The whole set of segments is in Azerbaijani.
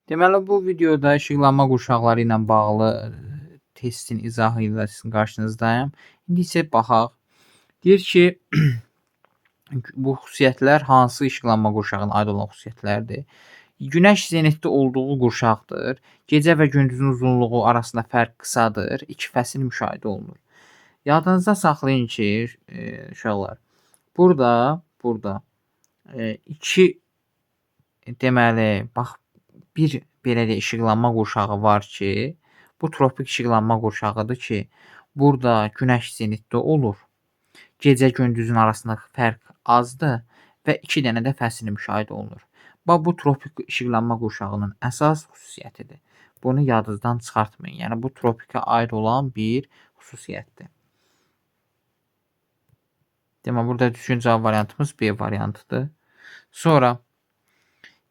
Deməli, bu videoda işıqlanma qurşaqları ilə bağlı testin izahı ilə sizin qarşınızdayım. İndi isə baxaq. Deyir ki, bu xüsusiyyətlər hansı işıqlanma qurşağına aid olan xüsusiyyətlərdir? Günəş zenitdə olduğu qurşaqdır. Gecə və gündüzün uzunluğu arasında fərq qısadır. 2 fəsil müşahidə olunur. Yadınızda saxlayın ki, uşaqlar, burada 2 deməli, bax bir belə də işıqlanma qurşağı var ki, bu tropik işıqlanma qurşağıdır ki, burada günəş zenitdə olur. Gecə gündüzün arasındakı fərq azdır və 2 dənə də fəsil müşahidə olunur. Bax bu tropik işıqlanma qurşağının əsas xüsusiyyətidir. Bunu yadınızdan çıxartmayın. Yəni bu tropikə aid olan bir xüsusiyyətdir. Deməli burada düzgün cavab variantımız B variantıdır. Sonra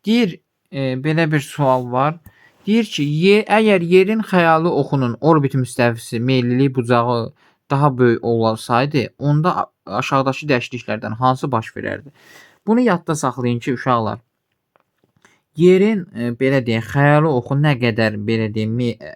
deyir, belə bir sual var. Deyir ki, əgər yerin xəyali oxunun orbit müstəvisi meyillilik bucağı daha böyük olsaydı, onda aşağıdakı dəyişikliklərdən hansı baş verərdi? Bunu yadda saxlayın ki, uşaqlar, yerin belə deyək, xəyali oxu nə qədər belə deyək,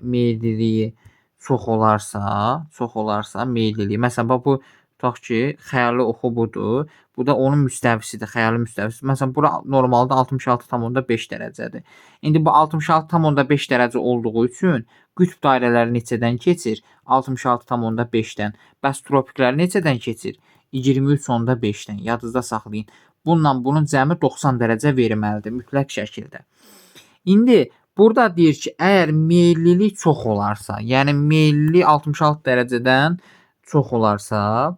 meyilliliyi çox olarsa meyilliliyi. Məsələn, bax bu tutaq ki, xəyali oxu budur. Bu da onun müstəvisidir, xəyali müstəvisi. Məsələn, bura normalda 66,5 dərəcədir. İndi bu 66,5 dərəcə olduğu üçün qütb dairələri neçədən keçir? 66,5-dən. Bəs tropiklər neçədən keçir? 23,5-dən. Yadınızda saxlayın. Bununla bunun cəmi 90 dərəcə verməlidir mütləq şəkildə. İndi burada deyir ki, əgər meyillilik çox olarsa, yəni meyillilik 66 dərəcədən çox olarsa,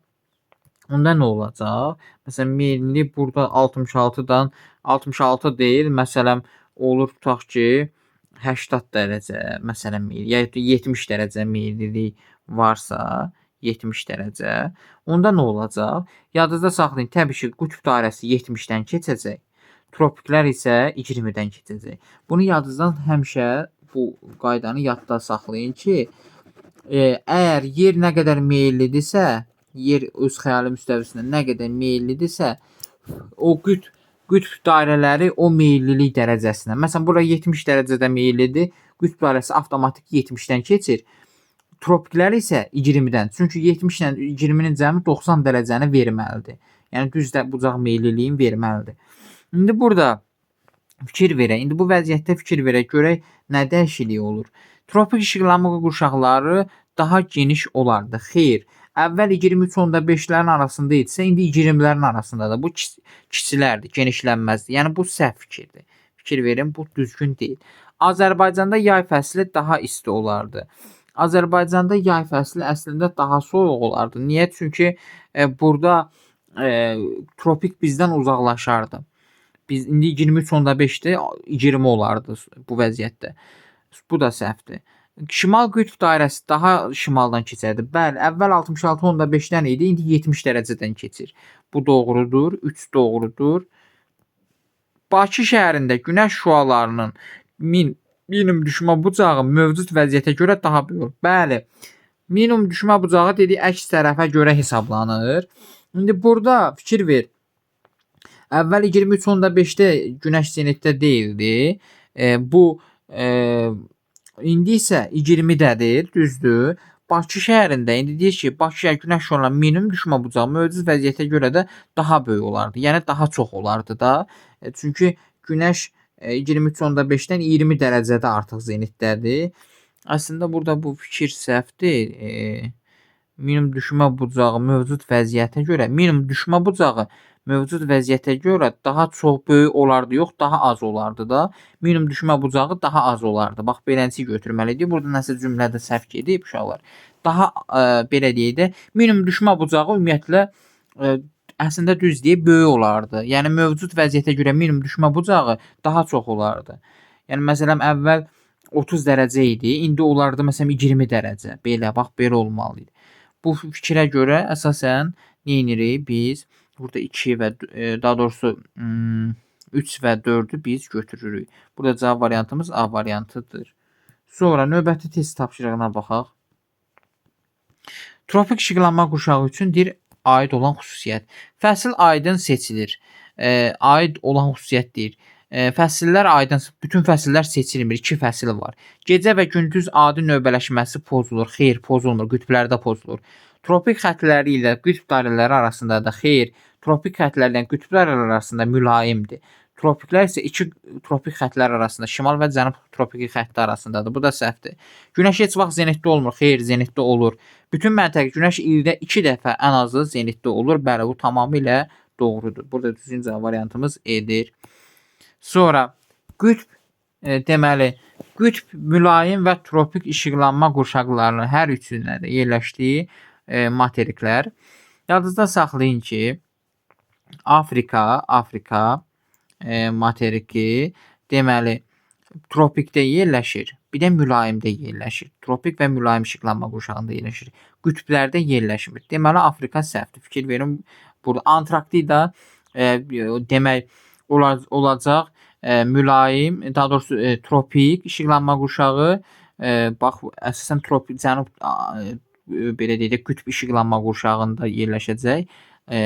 onda nə olacaq? Məsələn, meyillilik burada 66-dan 66 deyil, məsələn, olur tutaq ki, 80 dərəcə, məsələn, ya 70 dərəcə meyillilik varsa, 70 dərəcə, onda nə olacaq? Yadınızda saxlayın, təbii ki, qütb dairəsi 70-dən keçəcək, tropiklər isə 20-dən keçəcək. Bunu yadınızdan həmişə bu qaydanı yadda saxlayın ki, əgər yer nə qədər meyillidirsə, yer öz xəyali müstəvisinə nə qədər meyillidirsə, o qütb dairələri o meyillilik dərəcəsinə. Məsələn, bura 70 dərəcədə meyillidir, qütb dairəsi avtomatik 70-dən keçir. Tropiklər isə 20-dən. Çünki 70 ilə 20-nin cəmi 90 dərəcəni verməlidir. Yəni düz də bucaq meyilliliyin verməlidir. İndi burada fikir verək. İndi bu vəziyyətdə fikir verək, görək nə dəyişiklik olur. Tropik işıqlanma qurşaqları daha geniş olardı. Xeyr. Əvvəl 23,5-lərin arasında idisə, indi 20-lərin arasındadır. Bu kiçilərdir, genişlənməzdir. Yəni bu səhv fikirdir. Fikir verin, bu düzgün deyil. Azərbaycanda yay fəsli daha isti olardı. Azərbaycanda yay fəsli əslində daha soyuq olardı. Niyə? Çünki burada tropik bizdən uzaqlaşardı. Biz indi 23,5-dir, 20 olardı bu vəziyyətdə. Bu da səhvdir. Şimal qütb dairəsi daha şimaldan keçərdi. Bəli, əvvəl 66,5-dən idi, indi 70 dərəcədən keçir. Bu doğrudur, 3 doğrudur. Bakı şəhərində günəş şüalarının minimum düşmə bucağı mövcud vəziyyətə görə daha böyük. Bəli, minimum düşmə bucağı dediyi əks tərəfə görə hesablanır. İndi burada fikir ver. Əvvəl 23,5-də günəş zenitdə deyildi. İndi isə 20-dədir, düzdür. Bakı şəhərində indi deyir ki, Bakı şəhər günəş şüalarının minimum düşmə bucağı mövcud vəziyyətə görə də daha böyük olardı. Yəni daha çox olardı da. Çünki günəş 23,5-dən 20 dərəcədə artıq zenitdədir. Əslində burada bu fikir səhvdir. Minimum düşmə bucağı mövcud vəziyyətə görə, minimum düşmə bucağı mövcud vəziyyətə görə daha çox böyük olardı, yox, daha az olardı da. Minimum düşmə bucağı daha az olardı. Bax, belənçi götürməlidir. Burada nəsə cümlədə səhv gedib uşaqlar. Daha belə deyək də, minimum düşmə bucağı ümumiyyətlə əslində düz deyib böyük olardı. Yəni mövcud vəziyyətə görə minimum düşmə bucağı daha çox olardı. Yəni məsələn əvvəl 30 dərəcə idi, indi olardı məsələn 20 dərəcə. Belə bax, belə olmalı idi. Bu fikrə görə əsasən nə edirik biz? Burada 2 və daha doğrusu 3 və 4-ü biz götürürük. Burada cavab variantımız A variantıdır. Sonra növbəti test tapşırığına baxaq. Tropik işıqlanma qurşağı üçün aid olan xüsusiyyət. Fəsil aydın seçilir. Aid olan xüsusiyyət deyir. Fəsillər aydın, bütün fəsillər seçilmir. 2 fəsil var. Gecə və gündüz adi növbələşməsi pozulur. Xeyr, pozulmur. Qütblərdə pozulur. Tropik xəttləri ilə qütb dairələri arasında da xeyr, tropik xəttlərlə qütb dairələri arasında mülayimdir. Tropiklər isə iki tropik xəttlər arasında, şimal və cənub tropiki xətti arasındadır. Bu da səhvdir. Günəş heç vaxt zenitdə olmur. Xeyr, zenitdə olur. Bütün məntəqə günəş ildə 2 dəfə ən azı zenitdə olur. Bəli, bu tamamilə doğrudur. Burada düzgün cavab variantımız E-dir. Sonra qütb deməli qütb mülayim və tropik işıqlanma qurşaqlarının hər üçündə də yerləşdiyi materiklər. Yadınızda saxlayın ki, Afrika materiki deməli tropikdə yerləşir. Bir də mülayimdə yerləşir. Tropik və mülayim işıqlanma qurşağında yerləşir. Qütblərdə yerləşmir. Deməli Afrika səhvdir. Fikir verin. Burada Antarktida demək olacaq mülayim, daha doğrusu tropik işıqlanma qurşağı. Bax, əsasən tropik cənub belə deyək də qütb işıqlanma qurşağında yerləşəcək.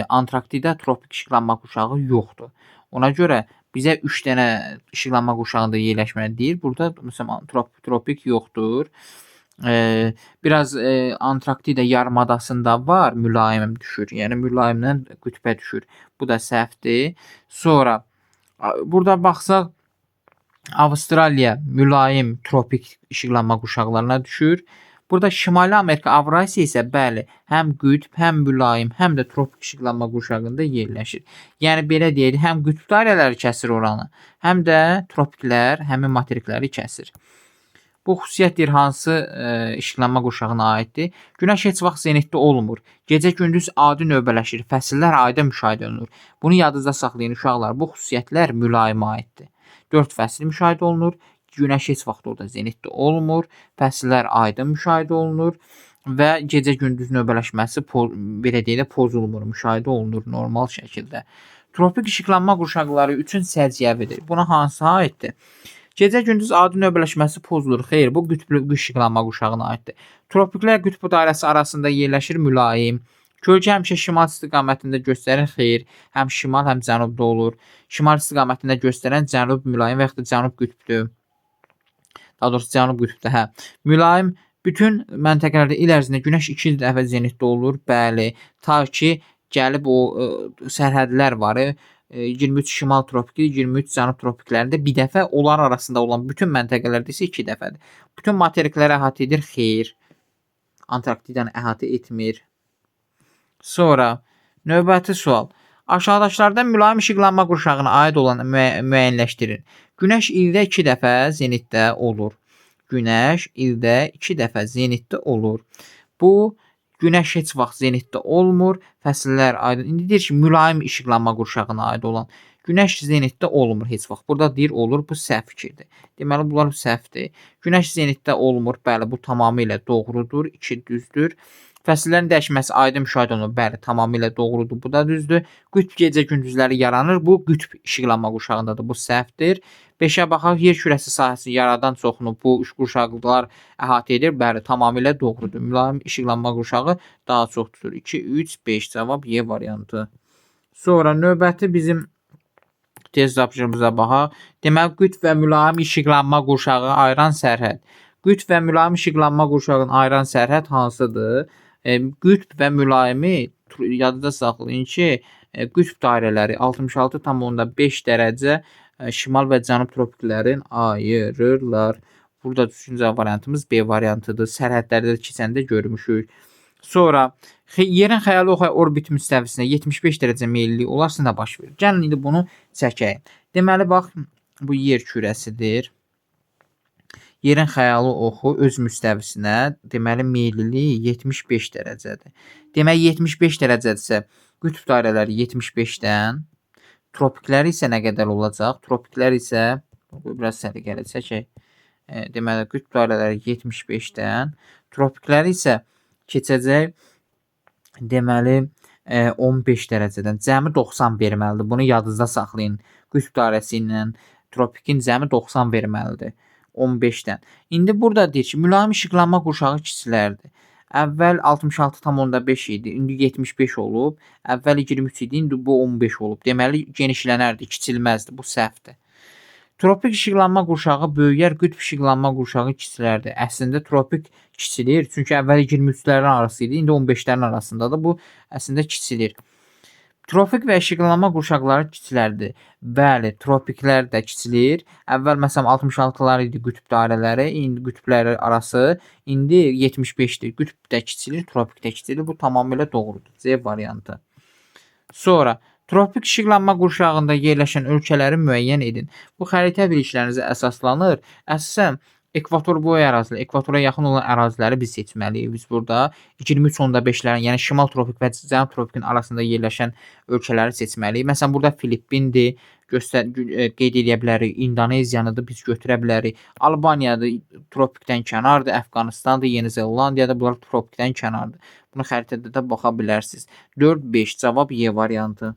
Antarktida tropik işıqlanma qurşağı yoxdur. Ona görə bizə 3 dənə işıqlanma qurşağında yerləşməli deyir. Burada məsələn tropik yoxdur. Biraz Antarktida yarımadasında var, mülayim düşür. Yəni mülayimdən qütbə düşür. Bu da səhvdir. Sonra burada baxsaq Avstraliya mülayim tropik işıqlanma qurşaqlarına düşür. Burada Şimali Amerika, Avrasiya isə bəli, həm qütb, həm mülayim, həm də tropik işıqlanma qurşağında yerləşir. Yəni belə deyək, həm qütb dairələri kəsir oranı, həm də tropiklər həmin materikləri kəsir. Bu xüsusiyyətdir hansı işıqlanma qurşağına aiddir? Günəş heç vaxt zenitdə olmur. Gecə-gündüz adi növbələşir. Fəsillər ayda müşahidə olunur. Bunu yadınızda saxlayın uşaqlar. Bu xüsusiyyətlər mülayimə aiddir. 4 fəsil müşahidə olunur. Günəş heç vaxt orada zenitdə olmur. Fəsillər ayda müşahidə olunur və gecə-gündüz növbələşməsi belə deyək də pozulmur, müşahidə olunur normal şəkildə. Tropik işıqlanma qurşaqları üçün səciyyəvidir. Buna hansı aiddir? Gecə-gündüz adi növbələşməsi pozulur. Xeyr, bu qütblü işıqlanma qurşağına aiddir. Tropiklər qütb dairəsi arasında yerləşir, mülayim. Kölgə həmişə şimal istiqamətində göstərir. Xeyr, həm şimal, həm cənubda olur. Şimal istiqamətində göstərən cənub mülayim və ya da cənub qütbdür. Daha doğrusu cənub qütbdə, hə. Mülayim bütün məntəqələrdə il ərzində günəş 2 dəfə zenitdə olur. Bəli, ta ki gəlib o sərhədlər var. 23 şimal tropiki, 23 cənub tropiklərində bir dəfə, onlar arasında olan bütün məntəqələrdə isə 2 dəfədir. Bütün materikləri əhatə edir? Xeyr. Antarktidanı əhatə etmir. Sonra növbəti sual. Aşağıdakılardan mülayim işıqlanma qurşağına aid olan müəyyənləşdirin. Günəş ildə 2 dəfə zenitdə olur. Günəş ildə 2 dəfə zenitdə olur. Bu Günəş heç vaxt zenitdə olmur. Fəsillər aydın. İndi deyir ki, mülayim işıqlanma qurşağına aid olan. Günəş zenitdə olmur heç vaxt. Burada deyir olur, bu səhv fikirdir. Deməli bunlar səhvdir. Günəş zenitdə olmur. Bəli, bu tamamilə doğrudur. 2 düzdür. Fəsillərin dəyişməsi ayda müşahidə olunur. Bəli, tamamilə doğrudur. Bu da düzdür. Qütb gecə-gündüzləri yaranır. Bu qütb işıqlanma qurşağındadır. Bu səhvdir. 5-ə baxaq. Yer kürəsi sahəsini yaradan çoxunu bu qurşaqlar əhatə edir. Bəli, tamamilə doğrudur. Mülayim işıqlanma qurşağı daha çox tutur. 2, 3, 5 cavab Y variantı. Sonra növbəti bizim test tapşırığımıza baxaq. Deməli, qütb və mülayim işıqlanma qurşağı ayıran sərhəd. Qütb və mülayim işıqlanma qurşağını ayıran sərhəd hansıdır? Qütb və mülayimi yadda saxlayın ki, qütb dairələri 66,5 dərəcə şimal və cənub tropiklərin ayırırlar. Burada düşüncə variantımız B variantıdır. Sərhədlərdə keçəndə görmüşük. Sonra yerin xəyali oxu orbit müstəvisinə 75 dərəcə meyilli olarsa nə baş verir? Gəlin indi bunu çəkək. Deməli bax, bu yer kürəsidir. Yerin xəyali oxu öz müstəvisinə deməli meyliliyi 75 dərəcədir. Demək 75 dərəcədirsə qütb dairələri 75-dən, tropiklər isə nə qədər olacaq? Tropiklər isə biraz səliqəli çəkək. Deməli qütb dairələri 75-dən, tropiklər isə keçəcək deməli 15 dərəcədən. Cəmi 90 verməlidir. Bunu yadınızda saxlayın. Qütb dairəsi ilə tropikin cəmi 90 verməlidir. 15-dən. İndi burada deyir ki, mülayim işıqlanma qurşağı kiçilərdir. Əvvəl 66,5 idi, indi 75 olub. Əvvəl 23 idi, indi bu 15 olub. Deməli genişlənərdi, kiçilməzdi. Bu səhvdir. Tropik işıqlanma qurşağı böyüyər, qütb işıqlanma qurşağı kiçilərdir. Əslində tropik kiçilir, çünki əvvəl 23-lərin arası idi, indi 15-lərin arasındadır. Bu əslində kiçilir. Tropik və işıqlanma qurşaqları kiçilərdir. Bəli, tropiklər də kiçilir. Əvvəl məsələn 66-lar idi qütb dairələri, indi qütbləri arası, indi 75-dir. Qütb də kiçilir, tropik də kiçilir. Bu tamamilə doğrudur. C variantı. Sonra tropik işıqlanma qurşağında yerləşən ölkələri müəyyən edin. Bu xəritə biliklərinizə əsaslanır. Əsasən ekvator boyu ərazilər, ekvatora yaxın olan əraziləri biz seçməliyik. Biz burada 23.5-lərin, yəni şimal tropik və cənub tropikin arasında yerləşən ölkələri seçməliyik. Məsələn, burada Filippindir, qeyd edə bilərik. İndoneziyanıdır, biz götürə bilərik. Albaniyadır, tropikdən kənardır. Əfqanistandır, Yeni Zelandiyadır, bunlar tropikdən kənardır. Bunu xəritədə də baxa bilərsiniz. 4-5 cavab Y variantı.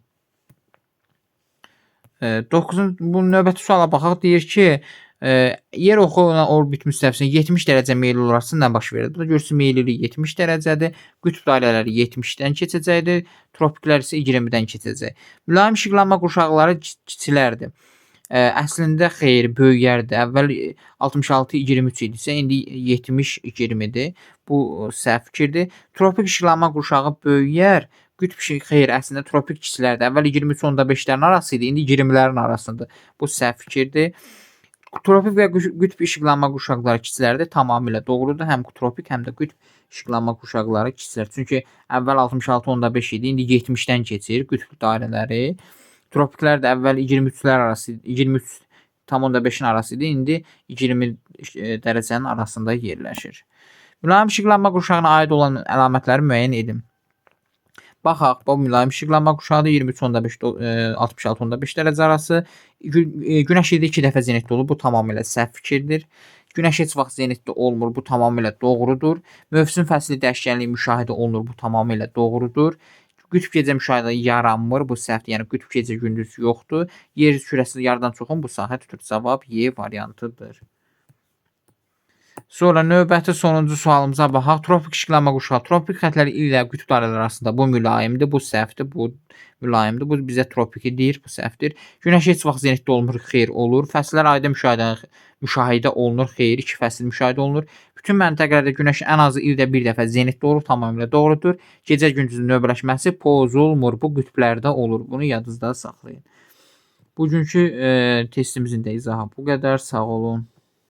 9-cu növbəti suala baxaq. Deyir ki, yer oxu ilə orbit müstəvisinə 70 dərəcə meyl olarsa nə baş verir? Burada görürsünüz meyillilik 70 dərəcədir. Qütb dairələri 70-dən keçəcəkdir. Tropiklər isə 20-dən keçəcək. Mülayim işıqlanma qurşaqları kiçilərdir. Əslində xeyr, böyüyərdir. Əvvəl 66-23 idisə, indi 70-20-dir. Bu səhv fikirdir. Tropik işıqlanma qurşağı böyüyər. Qütb xeyr, əslində tropik kiçilərdir. Əvvəl 23.5-lərin arası idi, indi 20-lərin arasındadır. Bu səhv fikirdir. Tropik və qütb işıqlanma qurşaqları kiçilərdir. Tamamilə doğrudur. Həm tropik, həm də qütb işıqlanma qurşaqları kiçilər. Çünki əvvəl 66.5 idi, indi 70-dən keçir qütb dairələri. Tropiklər də əvvəl 23-lər arası, 23.5-in arası idi, indi 20 dərəcənin arasında yerləşir. Mülayim işıqlanma qurşağına aid olan əlamətləri müəyyən edin. Baxaq, bu mülayim işıqlanma qurşağıdır. 23.5-66.5 dərəcə arası. Günəş ildə 2 dəfə zenitdə olur. Bu tamamilə səhv fikirdir. Günəş heç vaxt zenitdə olmur. Bu tamamilə doğrudur. Mövsüm fəsli dəyişkənliyi müşahidə olunur. Bu tamamilə doğrudur. Qütb gecə müşahidə yaranmır. Bu səhvdir. Yəni qütb gecə gündüz yoxdur. Yer kürəsi yarıdan çoxun bu sahə tutur. Cavab Y variantıdır. Sonra növbəti sonuncu sualımıza baxaq. Tropik işıqlanma qurşağı. Tropik xəttləri ilə qütb dairələri arasında bu mülayimdir, bu səhvdir, bu mülayimdir. Bu bizə tropiki deyir, bu səhvdir. Günəş heç vaxt zenitdə olmur, xeyr olur. Fəsillər ayda müşahidə olunur, xeyr, 2 fəsil müşahidə olunur. Bütün məntəqələrdə günəş ən azı ildə bir dəfə zenitdə olur, tamamilə doğrudur. Gecə gündüzün növbələşməsi pozulmur, bu qütblərdə olur. Bunu yadınızda saxlayın. Bugünkü testimizin də izahı bu qədər. Sağ olun.